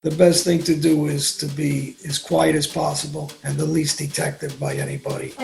The best thing to do is to be as quiet as possible and the least detected by anybody.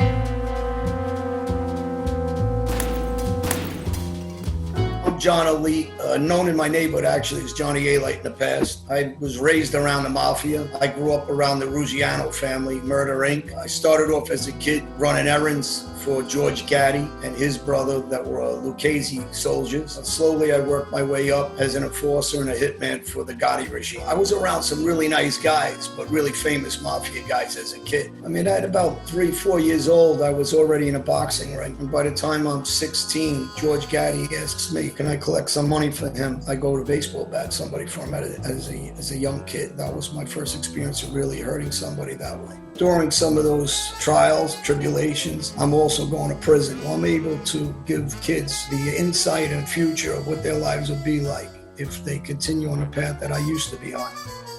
I'm John Alite, known in my neighborhood actually as Johnny Alite in the past. I was raised around the Mafia. I grew up around the Ruggiano family, Murder Inc. I started off as a kid running errands for George Getty and his brother that were Lucchese soldiers. Slowly I worked my way up as an enforcer and a hitman for the Gotti regime. I was around some really nice guys, but really famous Mafia guys as a kid. I mean, at about 3-4 years old, I was already in a boxing ring. And by the time I'm 16, George Getty asks me, can I collect some money for him? I go to baseball bat somebody for him as a young kid. That was my first experience of really hurting somebody that way. During some of those trials, tribulations, I'm also going to prison. I'm able to give kids the insight and future of what their lives will be like if they continue on the path that I used to be on.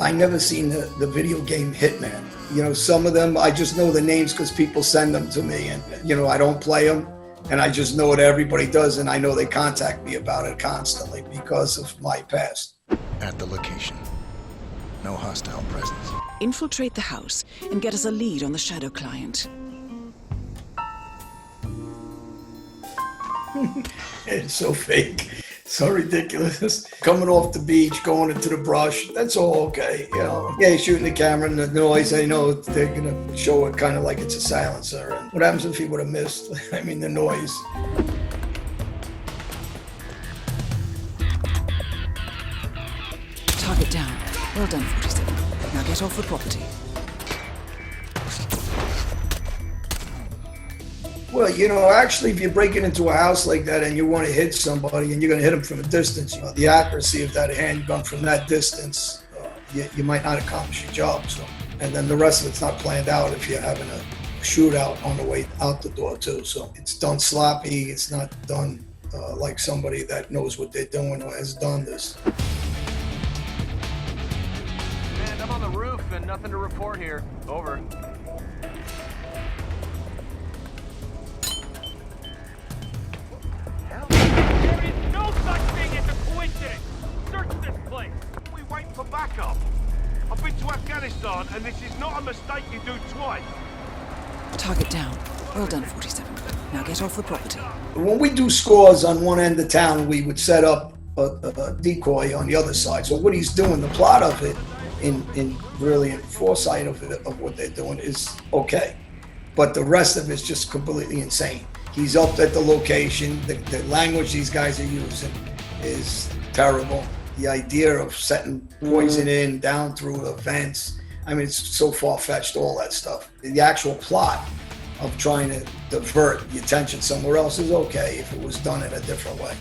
I never seen the video game Hitman. You know, some of them, I just know the names because people send them to me and, you know, I don't play them. And I just know what everybody does, and I know they contact me about it constantly because of my past. At the location, no hostile presence. Infiltrate the house and get us a lead on the shadow client. It's so fake, so ridiculous. Coming off the beach, going into the brush, that's all okay, you know. Yeah, shooting the camera and the noise, I know they're gonna show it kind of like it's a silencer. And what happens if he would have missed? I mean, the noise. Target down. Well done, 47. Now get off the property. Well, you know, actually, if you're breaking into a house like that and you want to hit somebody and you're going to hit them from a distance, you know, the accuracy of that handgun from that distance, you might not accomplish your job. So, and then the rest of it's not planned out if you're having a shootout on the way out the door too. So it's done sloppy. It's not done like somebody that knows what they're doing or has done this. Man, I'm on the roof and nothing to report here. Over. There is no such thing as a coincidence. Search this place. We wait for backup. I've been to Afghanistan, and this is not a mistake you do twice. Target down. Well done, 47. Now get off the property. When we do scores on one end of town, we would set up a decoy on the other side. So what he's doing, the plot of it, in really in foresight of it, of what they're doing is okay. But the rest of it's just completely insane. He's up at the location. The language these guys are using is terrible. The idea of setting poison in down through the vents, I mean, it's so far-fetched, all that stuff. The actual plot of trying to divert the attention somewhere else is okay if it was done in a different way.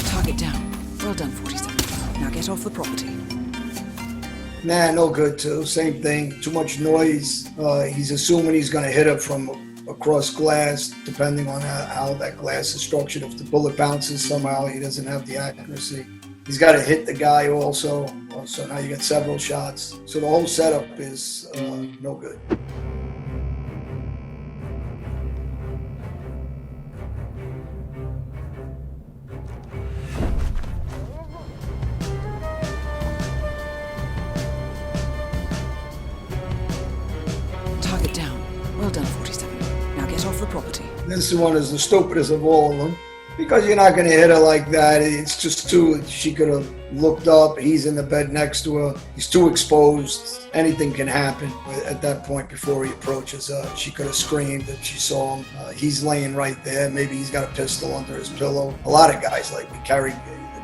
Target down. Well done, 47. Now get off the property. Nah, no good too. Same thing. Too much noise. He's assuming he's going to hit it from across glass, depending on how that glass is structured. If the bullet bounces somehow, he doesn't have the accuracy. He's got to hit the guy also. So now you get several shots. So the whole setup is no good. Target down. Well done, 47. Now get off the property. This one is the stupidest of all of them because you're not going to hit her like that. It's just too, she could have looked up. He's in the bed next to her. He's too exposed. Anything can happen at that point before he approaches her. She could have screamed if she saw him. He's laying right there. Maybe he's got a pistol under his pillow. A lot of guys like me carry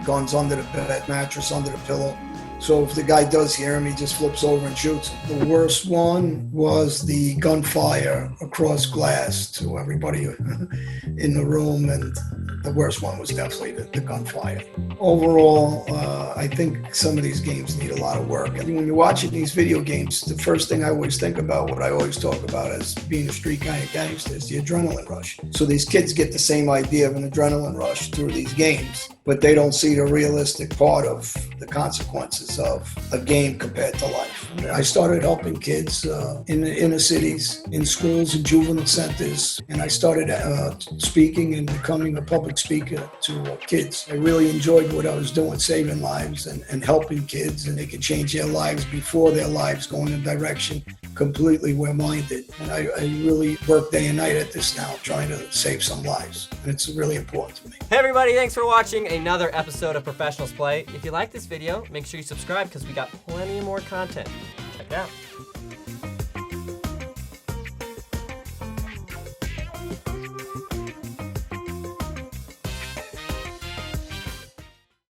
guns under the bed, mattress under the pillow. So if the guy does hear him, he just flips over and shoots him. The worst one was the gunfire across glass to everybody in the room, and the worst one was definitely the gunfire. Overall, I think some of these games need a lot of work. And when you're watching these video games, the first thing I always think about, what I always talk about as being a street guy and gangster, is the adrenaline rush. So these kids get the same idea of an adrenaline rush through these games. but they don't see the realistic part of the consequences of a game compared to life. I started helping kids in the inner cities, in schools and juvenile centers, and I started speaking and becoming a public speaker to kids. I really enjoyed what I was doing, saving lives and helping kids, and they could change their lives before their lives go in a direction completely where mine did. And I really work day and night at this now, trying to save some lives, and it's really important to me. Hey everybody, thanks for watching another episode of Professionals Play. If you like this video, make sure you subscribe because we got plenty more content. Check it out.